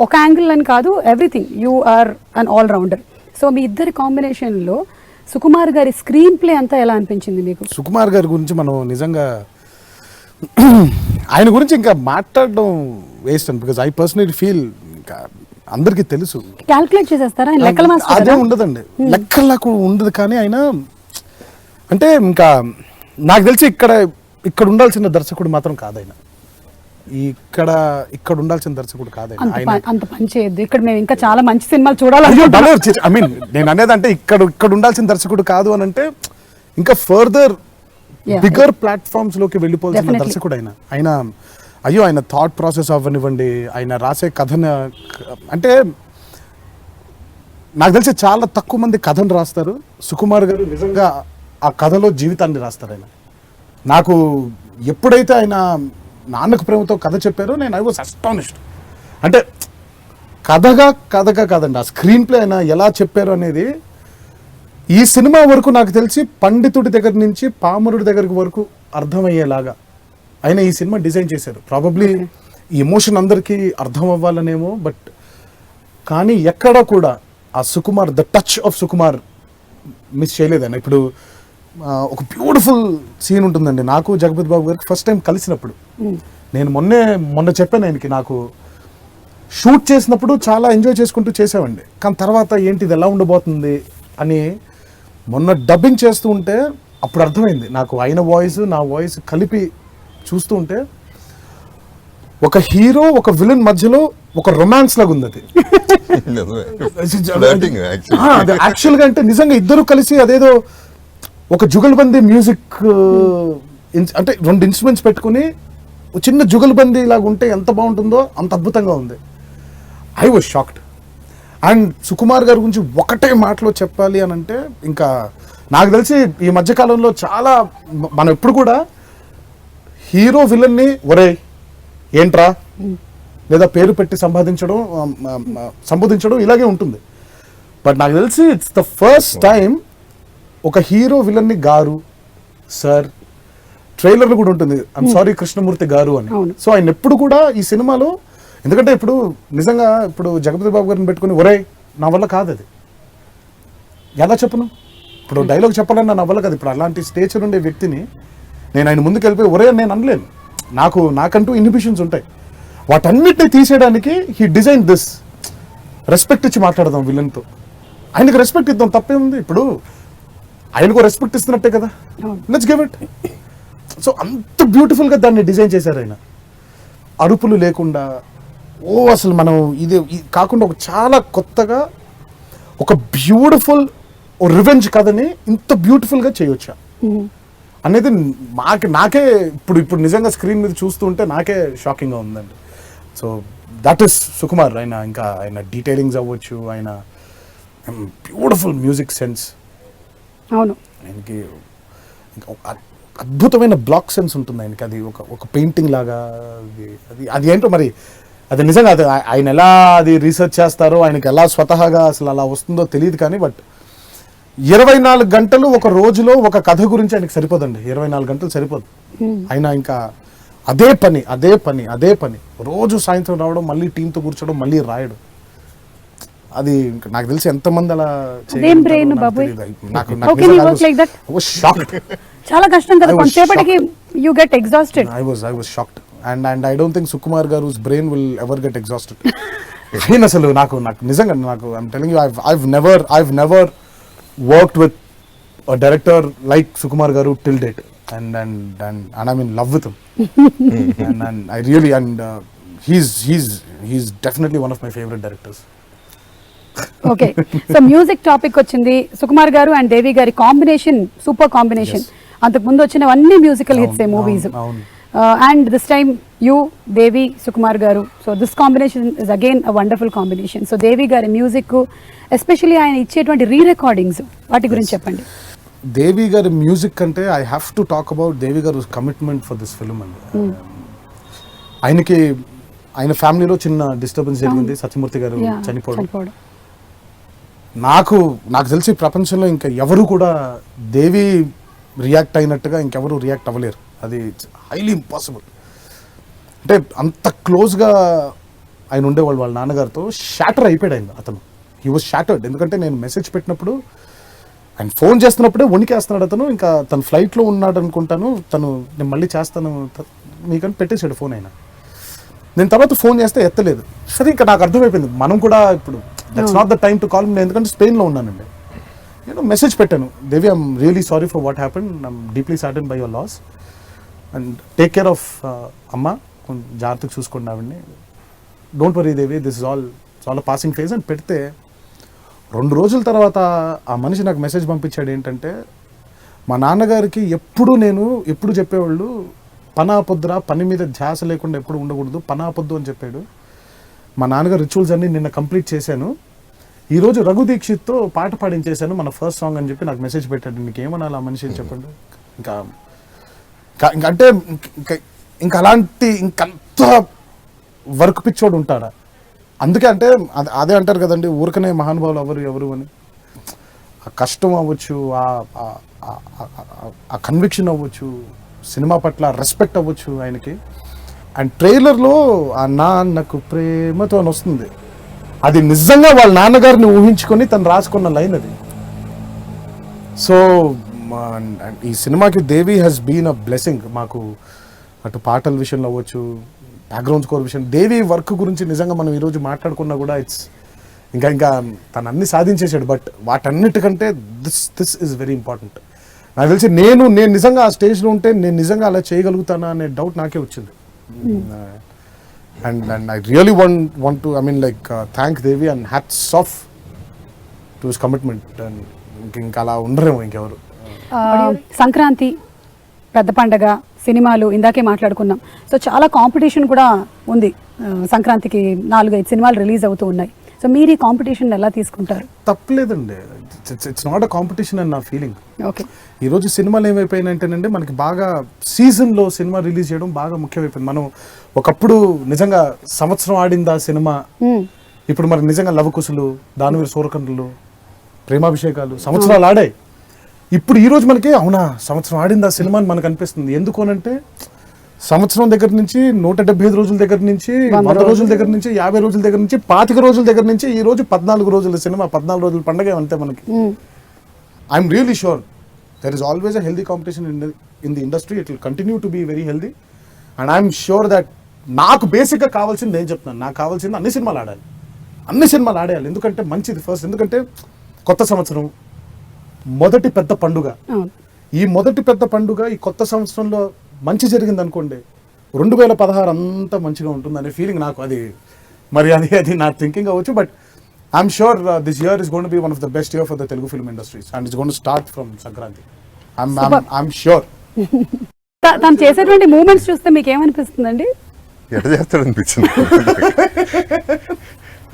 Speaker 1: ఒక యాంగిల్ అని కాదు, everything, you are an all rounder. So మీ ఇద్దరి కాంబినేషన్లో సుకుమార్ గారి స్క్రీన్ ప్లే అంతా ఎలా అనిపించింది మీకు?
Speaker 2: సుకుమార్ గారి గురించి మనం నిజంగా ఆయన గురించి ఇంకా మాట్లాడడం వేస్ట్ అండి. బికాజ్ ఐ పర్సనలీ ఫీల్, ఇంకా అందరికీ తెలుసు,
Speaker 1: క్యాల్కులేట్ చేసేస్తారా
Speaker 2: అదే ఉండదండి, లెక్కలకు ఉండదు. కానీ ఆయన అంటే ఇంకా నాకు తెలిసి ఇక్కడ ఉండాల్సిన దర్శకుడు మాత్రం కాదైన, ఇక్కడ ఉండాల్సిన దర్శకుడు కాదైన.
Speaker 1: అంత పని చేయొద్దు, ఇక్కడ మేము ఇంకా చాలా మంచి సినిమాలు చూడాలి.
Speaker 2: ఐ మీన్ నేను అనేది అంటే ఇక్కడ ఉండాల్సిన దర్శకుడు కాదు అని అంటే, ఇంకా ఫర్దర్ బిగ్గర్ ప్లాట్ఫామ్స్ లోకి వెళ్ళిపోవాల్సిన దర్శకుడు ఆయన అయ్యో ఆయన థాట్ ప్రాసెస్ అవ్వనివ్వండి, ఆయన రాసే కథను, అంటే నాకు తెలిసి చాలా తక్కువ మంది కథను రాస్తారు. సుకుమార్ గారు నిజంగా ఆ కథలో జీవితాన్ని రాస్తారు. ఆయన నాకు ఎప్పుడైతే ఆయన నాన్నకు ప్రేమతో కథ చెప్పారో నేను ఐ వాజ్ అస్టానిష్డ్. అంటే కథగా కాదండి, ఆ స్క్రీన్ ప్లే ఆయన ఎలా చెప్పారు అనేది ఈ సినిమా వరకు నాకు తెలిసి పండితుడి దగ్గర నుంచి పామరుడి దగ్గరికి వరకు అర్థమయ్యేలాగా ఆయన ఈ సినిమా డిజైన్ చేశారు. ప్రాబబ్లీ ఈ ఎమోషన్ అందరికీ అర్థం అవ్వాలనేమో, బట్ కానీ ఎక్కడ కూడా ఆ Sukumar, the touch of Sukumar miss చేయలేదన్న. ఇప్పుడు ఒక బ్యూటిఫుల్ సీన్ ఉంటుందండి, నాకు జగపతి బాబు గారికి ఫస్ట్ టైం కలిసినప్పుడు. నేను మొన్న చెప్పాను ఆయనకి, నాకు షూట్ చేసినప్పుడు చాలా ఎంజాయ్ చేసుకుంటూ చేసామండి, కానీ తర్వాత ఏంటి ఇది ఎలా ఉండబోతుంది అని మొన్న డబ్బింగ్ చేస్తూ ఉంటే అప్పుడు అర్థమైంది నాకు. ఆయన వాయిస్ నా వాయిస్ కలిపి చూస్తూ ఉంటే ఒక హీరో ఒక విలన్ మధ్యలో ఒక రొమాన్స్ లాగా ఉంది. అది యాక్చువల్గా అంటే నిజంగా ఇద్దరు కలిసి అదేదో ఒక జుగల్బందీ మ్యూజిక్ అంటే 2 ఇన్స్ట్రుమెంట్స్ పెట్టుకుని చిన్న జుగల్బందీ లాగా ఉంటే ఎంత బాగుంటుందో అంత అద్భుతంగా ఉంది. I was shocked. And Sukumar గారి గురించి ఒకటే మాటలో చెప్పాలి అని అంటే, ఇంకా నాకు తెలిసి ఈ మధ్యకాలంలో చాలా మనం ఎప్పుడు కూడా హీరో విలన్ని ఒరే ఏంట్రా లేదా పేరు పెట్టి సంబోధించడం ఇలాగే ఉంటుంది. బట్ నాకు తెలిసి ఇట్స్ ద ఫస్ట్ టైం ఒక హీరో విలన్ని గారు సార్, ట్రైలర్లు కూడా ఉంటుంది ఐమ్ సారీ కృష్ణమూర్తి గారు అని. సో ఆయన ఎప్పుడు కూడా ఈ సినిమాలో, ఎందుకంటే ఇప్పుడు నిజంగా ఇప్పుడు జగపతి బాబు గారిని పెట్టుకుని ఒరే నా వల్ల కాదు, అది ఎలా చెప్పను, ఇప్పుడు డైలాగ్ చెప్పాలన్నా నా వల్ల కాదు. ఇప్పుడు అలాంటి స్టేచర్ ఉండే వ్యక్తిని నేను ఆయన ముందుకు వెళ్ళిపోయి ఒరే నేను అనలేను. నాకంటూ ఇన్హిబిషన్స్ ఉంటాయి. వాటన్నిటిని తీసేయడానికి హీ డిజైన్ దిస్. రెస్పెక్ట్ ఇచ్చి మాట్లాడదాం విలన్తో, ఆయనకు రెస్పెక్ట్ ఇద్దాం, తప్పే ఉంది. ఇప్పుడు ఆయనకు రెస్పెక్ట్ ఇస్తున్నట్టే కదా, లెట్స్ గివ్ ఇట్. సో అంత బ్యూటిఫుల్గా దాన్ని డిజైన్ చేశారు ఆయన. అరుపులు లేకుండా అసలు మనం ఇది కాకుండా ఒక చాలా కొత్తగా ఒక బ్యూటిఫుల్ రివెంజ్ కథని ఇంత బ్యూటిఫుల్గా చేయొచ్చా అనేది నాకే ఇప్పుడు నిజంగా స్క్రీన్ మీద చూస్తూ ఉంటే నాకే షాకింగ్గా ఉందండి. So that is Sukumar. ఆయన డీటెయిలింగ్స్ అవ్వచ్చు, ఆయన బ్యూటిఫుల్ మ్యూజిక్ సెన్స్,
Speaker 1: అవును,
Speaker 2: ఆయనకి అద్భుతమైన బ్లాక్ సెన్స్ ఉంటుంది ఆయనకి. అది ఒక పెయింటింగ్ లాగా. అది ఏంటో మరి, అది నిజంగా అది ఆయన ఎలా అది రీసెర్చ్ చేస్తారో, ఆయనకి ఎలా స్వతహాగా అసలు అలా వస్తుందో తెలియదు. కానీ బట్ 24 గంటలు ఒక రోజులో ఒక కథ గురించి ఆయనకి సరిపోదండి. 24 గంటలు సరిపోదు. ఆయన ఇంకా అదే పని రోజు సాయంత్రం రావడం, మళ్ళీ టీంతో కూర్చోవడం, మళ్ళీ రాయడం. అది నాకు తెలిసి ఎంతమంది అలా
Speaker 1: చాలా కష్టం కదా, కొంచెంసేపటికి you get exhausted.
Speaker 2: I was shocked and I don't think Sukumar garu's brain will ever get exhausted. నేను అసలు నాకు నిజంగా I'm telling you, I've never worked with a director like Sukumar garu till date, and I'm in love with him. and I really he's definitely one of my favorite directors.
Speaker 1: Okay, so music topic వచ్చింది. సుకుమార్ గారు and దేవి గారి combination super combination. అంతకు ముందు వచ్చినవన్నీ musical hits movies, and this time you Devi Sukumar garu. So this combination is again a wonderful combination. So Devi గారి music, especially ఆయన ఇచ్చేటువంటి రీ recordings, వాటి గురించి చెప్పండి.
Speaker 2: దేవి గారి మ్యూజిక్ అంటే I have to talk about Devi garu commitment for this film అండి. ఆయన ఫ్యామిలీలో చిన్న డిస్టర్బెన్స్ జరిగింది, సత్యమూర్తి గారు చనిపోవడం. నాకు తెలిసి ప్రపంచంలో ఇంకా ఎవరు కూడా దేవి రియాక్ట్ అయినట్టుగా ఇంకెవరు రియాక్ట్ అవ్వలేరు. అది హైలీ ఇంపాసిబుల్. అంటే అంత క్లోజ్గా ఆయన ఉండేవాళ్ళు వాళ్ళ నాన్నగారితో. షాటర్ అయిపోయాడు అతను. He was shattered. ఎందుకంటే నేను మెసేజ్ పెట్టినప్పుడు, ఆయన ఫోన్ చేస్తున్నప్పుడే వణికేస్తున్నాడు అతను. ఇంకా తను ఫ్లైట్లో ఉన్నాడు అనుకుంటాను. నేను మళ్ళీ చేస్తాను మీకని పెట్టేశాడు ఫోన్. అయినా నేను తర్వాత ఫోన్ చేస్తే ఎత్తలేదు. సరే ఇంకా నాకు అర్థమైపోయింది, మనం కూడా ఇప్పుడు that's not the time to call me. ఎందుకంటే స్పెయిన్లో ఉన్నానండి. నేను మెసేజ్ పెట్టాను, Devi I'm really sorry for what happen, I'm deeply sadden by your loss and take care of అమ్మ, కొంచెం జాగ్రత్తగా చూసుకోండి ఆవిడ్ని, don't worry Devi, this is all passing phase అని పెడితే 2 రోజుల తర్వాత ఆ మనిషి నాకు మెసేజ్ పంపించాడు. ఏంటంటే, మా నాన్నగారికి ఎప్పుడు చెప్పేవాళ్ళు, పనాపొద్దురా, పని మీద ధ్యాస లేకుండా ఎప్పుడు ఉండకూడదు, పనాపొద్దు అని చెప్పాడు. మా నాన్నగారు రిచువల్స్ అన్నీ నిన్న కంప్లీట్ చేశాను, ఈరోజు రఘు దీక్షిత్తో పాట పాడించేశాను మన ఫస్ట్ సాంగ్ అని చెప్పి నాకు మెసేజ్ పెట్టాడు. మీకు ఏమనాలి ఆ మనిషి అని చెప్పండి. అంటే ఇంకా అలాంటి ఇంకంత వర్క్ పిచ్చోడు ఉంటాడా? అందుకే అంటే అదే అంటారు కదండి, ఊరికనే మహానుభావులు ఎవరు అని. ఆ కష్టం అవ్వచ్చు, ఆ కన్విక్షన్ అవ్వచ్చు, సినిమా పట్ల రెస్పెక్ట్ అవ్వచ్చు ఆయనకి. అండ్ ట్రైలర్లో ఆ నాన్నకు ప్రేమతో అని వస్తుంది, అది నిజంగా వాళ్ళ నాన్నగారిని ఊహించుకొని తను రాసుకున్న లైన్ అది. సో ఈ సినిమాకి దేవి హ్యాస్ బీన్ అ బ్లెస్సింగ్ మాకు. అటు పాటల విషయంలో అవ్వచ్చు, బ్యాక్గ్రౌండ్ స్కోర్ విషయం, దేవి వర్క్ గురించి నిజంగా మనం ఈరోజు మాట్లాడుకున్నా కూడా ఇంకా తను అన్ని సాధించేశాడు. బట్ వాటన్నిటికంటే దిస్ ఇస్ వెరీ ఇంపార్టెంట్. నాకు తెలిసి నేను నిజంగా ఆ స్టేజ్లో ఉంటే నేను నిజంగా అలా చేయగలుగుతానా అనే డౌట్ నాకే వచ్చింది. And I really want to, I mean, like, thank Devi and hats off to his commitment. And ఇంకా అలా ఉండరేమో ఇంకెవరు.
Speaker 1: సంక్రాంతి పెద్ద పండగ, సినిమాలు ఇందాకే మాట్లాడుకున్నాం. సో చాలా కాంపిటీషన్ కూడా ఉంది. సంక్రాంతికి 4-5 సినిమాలు రిలీజ్ అవుతూ ఉన్నాయి. సో మీరు ఈ కాంపిటీషన్ ఎలా తీసుకుంటారు?
Speaker 2: తప్పలేదండి, ఇట్స్ నాట్ అ కాంపిటీషన్ అని నా ఫీలింగ్.
Speaker 1: ఓకే,
Speaker 2: ఈరోజు సినిమాలు ఏమైపోయినాయంటేనండి, మనకి బాగా సీజన్లో సినిమా రిలీజ్ చేయడం బాగా ముఖ్యమైపోయింది. మనం ఒకప్పుడు నిజంగా సంవత్సరం ఆడిందా సినిమా, ఇప్పుడు మరి నిజంగా లవకుశులు, దానవీర సూరకర్ణులు, ప్రేమాభిషేకాలు సంవత్సరాలు ఆడాయి. ఇప్పుడు ఈ రోజు మనకి అవునా సంవత్సరం ఆడిందా సినిమా అని మనకు అనిపిస్తుంది. ఎందుకు అనంటే సంవత్సరం దగ్గర నుంచి 175 రోజుల దగ్గర నుంచి 100 రోజుల దగ్గర నుంచి 50 రోజుల దగ్గర నుంచి 25 రోజుల దగ్గర నుంచి ఈ రోజు 14 రోజుల సినిమా, 14 రోజుల పండగ అంతే మనకి. I'm really sure there is always a healthy competition in the industry. It will continue to be very healthy and I'm sure that నాకు బేసిక్గా కావాల్సింది నేను చెప్తున్నాను, నాకు కావాల్సింది అన్ని సినిమాలు ఆడాలి, అన్ని సినిమాలు ఆడేయాలి. ఎందుకంటే మంచిది ఫస్ట్, ఎందుకంటే కొత్త సంవత్సరం, మొదటి పెద్ద పండుగ. ఈ మొదటి పెద్ద పండుగ ఈ కొత్త సంవత్సరంలో మంచి జరిగింది అనుకోండి, 2016 అంతా మంచిగా ఉంటుంది అనే ఫీలింగ్ నాకు. అది మరి అది నా థింకింగ్ అవ్వచ్చు, but I'm sure this year is gonna be one of the best year for the Telugu film industries and it's gonna start from Sankranti. I'm sure.
Speaker 1: తను చేసేటువంటి మూమెంట్స్ చూస్తే మీకు ఏమనిపిస్తుందండి?
Speaker 3: ఎట్లా చేస్తాడు అనిపించింది.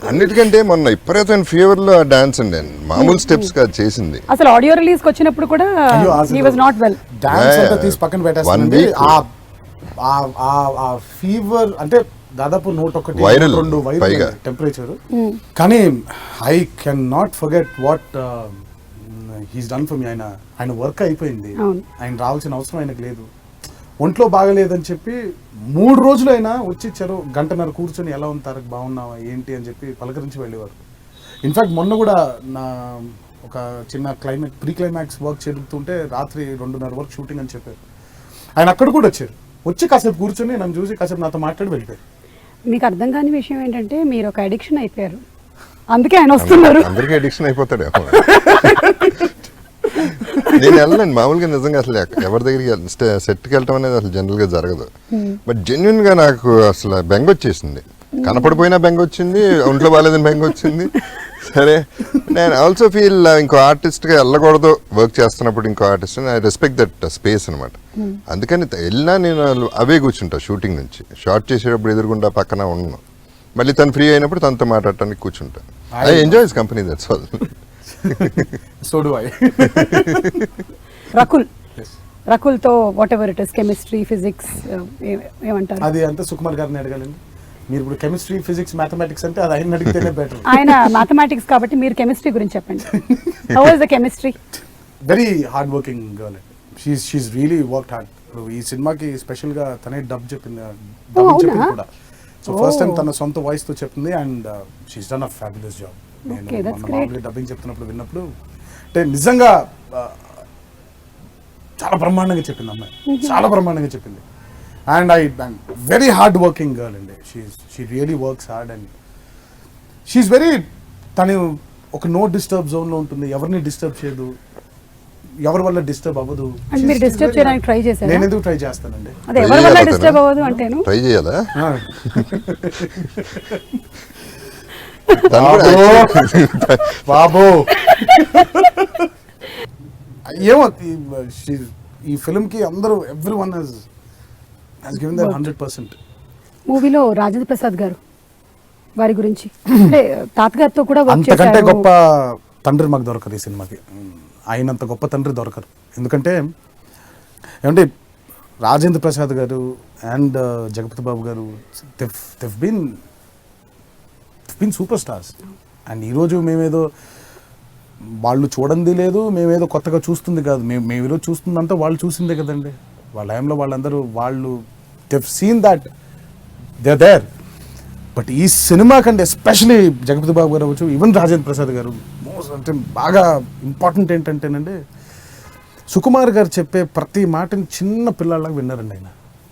Speaker 3: అన్నిటికంటే మొన్న విపరీతమైన ఫీవర్ లో డాన్స్ అండి, మామూలు స్టెప్స్ కాదు చేసింది.
Speaker 1: అసలు ఆడియో రిలీజ్ కి వచ్చినప్పుడు కూడా he was not well.
Speaker 2: Dance అంతా తీసి పక్కన పెట్టేస్తానండి. ఆ ఫీవర్ అంటే దాదాపు 101-102 వైరల్ టెంపరేచర్. కానీ I can not forget what he's done for me. ఆయన వర్క్ అయిపోయింది, ఆయన రావాల్సిన అవసరం ఆయనకు లేదు. ఒంట్లో బాగలేదని చెప్పి 3 రోజులైనా వచ్చి గంటన్నర కూర్చొని ఎలా ఉంటారు, బాగున్నావా ఏంటి అని చెప్పి పలకరించి వెళ్ళేవారు. ఇన్ఫాక్ట్ మొన్న కూడా నా ఒక చిన్న ప్రీ క్లైమాక్స్ వర్క్ జరుగుతుంటే రాత్రి 2:30 వరకు షూటింగ్ అని చెప్పారు. ఆయన అక్కడ కూడా వచ్చారు, వచ్చి కాసేపు కూర్చొని నన్ను చూసి కాసేపు నాతో మాట్లాడి వెళ్ళిపోయారు.
Speaker 1: మీకు అర్థం కాని విషయం ఏంటంటే మీరు ఒక అడిక్షన్ అయిపోయారు, అందుకే ఆయన వస్తున్నారు.
Speaker 3: అందరికీ అడిక్షన్ అయిపోతాడు. నేను వెళ్ళలేను మామూలుగా, నిజంగా అసలు ఎవరి దగ్గరికి సెట్కి వెళ్ళటం అనేది అసలు జనరల్గా జరగదు. బట్ జెన్యున్ గా నాకు అసలు బెంగ వచ్చేసింది, కనపడిపోయినా బెంగ వచ్చింది, ఒంట్లో బాగాలేదని బెంగ వచ్చింది. సరే, నేను ఆల్సో ఫీల్ ఇంకో ఆర్టిస్ట్గా వెళ్ళకూడదు వర్క్ చేస్తున్నప్పుడు, ఇంకో artist I respect that space అనమాట. అందుకని వెళ్ళినా నేను అవే కూర్చుంటా, షూటింగ్ నుంచి షార్ట్ చేసేటప్పుడు ఎదురుగుండా పక్కన ఉన్నాను, మళ్ళీ తను ఫ్రీ అయినప్పుడు తనతో మాట్లాడటానికి కూర్చుంటా. I enjoy his company, that's all.
Speaker 2: So do I.
Speaker 1: Rakul తో whatever it is, chemistry, physics ఏమంటారు?
Speaker 2: అది అంతా సుకుమార్ గారిని అడగాలండి. మీరు ఇప్పుడు కెమిస్ట్రీ, ఫిజిక్స్, మ్యాథమెటిక్స్ అంటే అది ఆయన అడిగితేనే బెటర్.
Speaker 1: ఆయన మ్యాథమెటిక్స్ కాబట్టి మీరు కెమిస్ట్రీ గురించి చెప్పండి. How is the chemistry?
Speaker 2: Very hard working girl. She's really worked hard. ఇప్పుడు ఈ సినిమాకి స్పెషల్ గా తనే డబ్ చెప్పింది కూడా. సో ఫస్ట్ టైం తన సొంత వాయిస్ తో చెప్తుంది and she's done a fabulous job. నేను మామూలుగా డబ్బింగ్ చెప్తున్నప్పుడు విన్నప్పుడు అంటే నిజంగా చాలా బ్రహ్మాండంగా చెప్పింది అమ్మాయి, చాలా బ్రహ్మాండంగా చెప్పింది. And very hard working girl అండి. She really works hard and she's very, తను ఒక నో డిస్టర్బ్ జోన్ లో ఉంటుంది, ఎవరిని డిస్టర్బ్ చేయదు, ఎవరి వల్ల డిస్టర్బ్ అవ్వదు.
Speaker 1: మీరు డిస్టర్బ్ చేయడానికి ట్రై చేశారా?
Speaker 2: నేను ఎందుకు ట్రై చేస్తానండి,
Speaker 1: అదే ఎవరి వల్ల డిస్టర్బ్ అవ్వదు అంటేను
Speaker 3: ట్రై చేయాలా?
Speaker 2: బాబు ఏమో ఈ ఫిల్మ్ కి అందరూ ఎవ్రీవన్ హస్ గివెన్ దేర్ 100%.
Speaker 1: మూవీలో రాజేంద్ర ప్రసాద్ గారు వారి గురించి అంటే తాతగారితో కూడా వర్క్ చేశారు.
Speaker 2: అంతకంటే గొప్ప తండ్రి మాకు దొరకదు ఈ సినిమాకి, ఆయనంత గొప్ప తండ్రి దొరకరు. ఎందుకంటే ఏమంటే రాజేంద్ర ప్రసాద్ గారు అండ్ జగపతి బాబు గారు they've been super stars. And ఈరోజు మేమేదో వాళ్ళు చూడండి లేదు, మేమేదో కొత్తగా చూస్తుంది కాదు, మేము ఈరోజు చూస్తుందంతా వాళ్ళు చూసిందే కదండి. వాళ్ళ టైంలో వాళ్ళందరూ they've seen that they're there. But ఈ సినిమా కంటే ఎస్పెషలీ జగపతి బాబు గారు అవ్వచ్చు, ఈవెన్ రాజేంద్ర ప్రసాద్ గారు అంటే బాగా ఇంపార్టెంట్ ఏంటంటేనండి, సుకుమార్ గారు చెప్పే ప్రతి మాటని చిన్న పిల్లలాగా విన్నారండి ఆయన.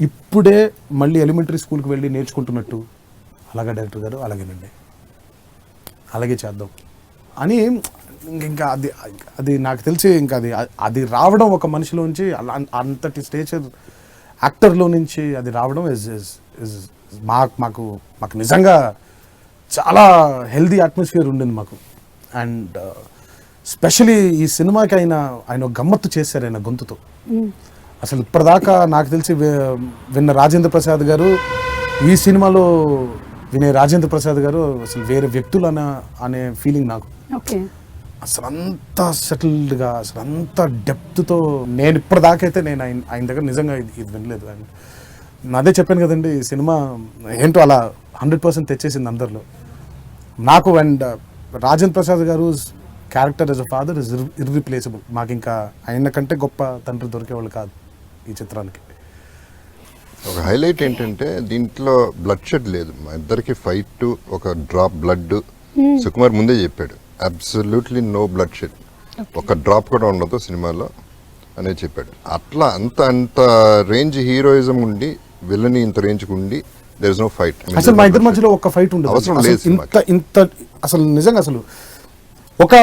Speaker 2: ఇప్పుడే మళ్ళీ ఎలిమెంటరీ స్కూల్కి వెళ్ళి నేర్చుకుంటున్నట్టు, అలాగే డైరెక్టర్ గారు అలాగేనండి, అలాగే చేద్దాం అని. ఇంకా అది నాకు తెలిసి ఇంకా అది రావడం ఒక మనిషిలోంచి అంతటి స్టేచర్ యాక్టర్లో నుంచి అది రావడం మాకు నిజంగా చాలా హెల్దీ అట్మాస్ఫియర్ ఉండింది మాకు. అండ్ స్పెషలీ ఈ సినిమాకి ఆయన ఒక గమ్మత్తు చేశారు ఆయన గొంతుతో. అసలు ఇప్పటిదాకా నాకు తెలిసి విన్న రాజేంద్ర ప్రసాద్ గారు ఈ సినిమాలో వినే రాజేంద్ర ప్రసాద్ గారు అసలు వేరే వ్యక్తులు అనే ఫీలింగ్ నాకు.
Speaker 1: ఓకే.
Speaker 2: అసలు అంత సెటిల్డ్గా, అసలు అంత డెప్త్తో నేను ఇప్పటిదాకైతే నేను ఆయన దగ్గర నిజంగా ఇది వినలేదు. అదే చెప్పాను కదండి, ఈ సినిమా ఏంటో అలా 100% తెచ్చేసింది అందరిలో నాకు. అండ్ రాజేంద్ర ప్రసాద్ గారు character as a father is irreplaceable. మాకు ఇంకా ఆయన కంటే గొప్ప తండ్రి దొరికేవాళ్ళు కాదు ఈ చిత్రానికి.
Speaker 3: ఒక హైలైట్ ఏంటంటే దీంట్లో బ్లడ్ షెడ్ లేదు, మా ఇద్దరికి ఫైట్, ఒక డ్రాప్ బ్లడ్. సుకుమార్ ముందే చెప్పాడు, అబ్సల్యూట్లీ నో బ్లడ్ షెడ్, ఒక డ్రాప్ కూడా ఉండదు సినిమాలో అనేది చెప్పాడు. అట్లా అంత రేంజ్ హీరోయిజం ఉండి విలని ఇంత రేంజ్కి ఉండి దేర్ ఇస్ నో ఫైట్.
Speaker 2: అసలు మా ఇద్దరి మధ్యలో ఒక ఫైట్ ఉండదు,
Speaker 3: అవసరం లేదు.
Speaker 2: ఇంత అసలు నిజంగా అసలు ఒక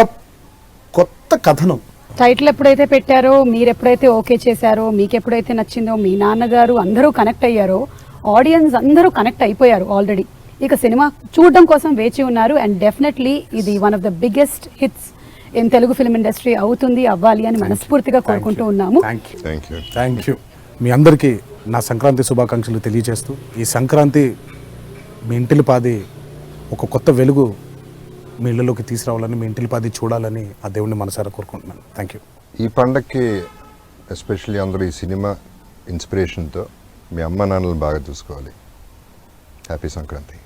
Speaker 2: కొత్త కథనం.
Speaker 1: టైటిల్ ఎప్పుడైతే పెట్టారో, మీరు ఎప్పుడైతే ఓకే చేశారో, మీకు ఎప్పుడైతే నచ్చిందో, మీ నాన్నగారు అందరూ కనెక్ట్ అయ్యారో, ఆడియన్స్ అందరూ కనెక్ట్ అయిపోయారు ఆల్రెడీ. ఇక సినిమా చూడడం కోసం వేచి ఉన్నారు. అండ్ డెఫినెట్లీ ఇది one of the biggest hits in Telugu film industry అవుతుంది, అవ్వాలి అని మనస్ఫూర్తిగా కోరుకుంటూ ఉన్నాము.
Speaker 3: Thank you.
Speaker 2: మీ అందరికీ నా సంక్రాంతి శుభాకాంక్షలు తెలియజేస్తూ, ఈ సంక్రాంతి మీ ఇంటిలిపాది ఒక కొత్త వెలుగు మీ ఇళ్ళలోకి తీసుకురావాలని, మీ ఇంటిలిపాది చూడాలని ఆ దేవుడిని మనసారా కోరుకుంటున్నాను. Thank you.
Speaker 3: ఈ పండగకి ఎస్పెషల్లీ అందరూ ఈ సినిమా ఇన్స్పిరేషన్తో మీ అమ్మ నాన్నలు బాగా చూసుకోవాలి. హ్యాపీ సంక్రాంతి.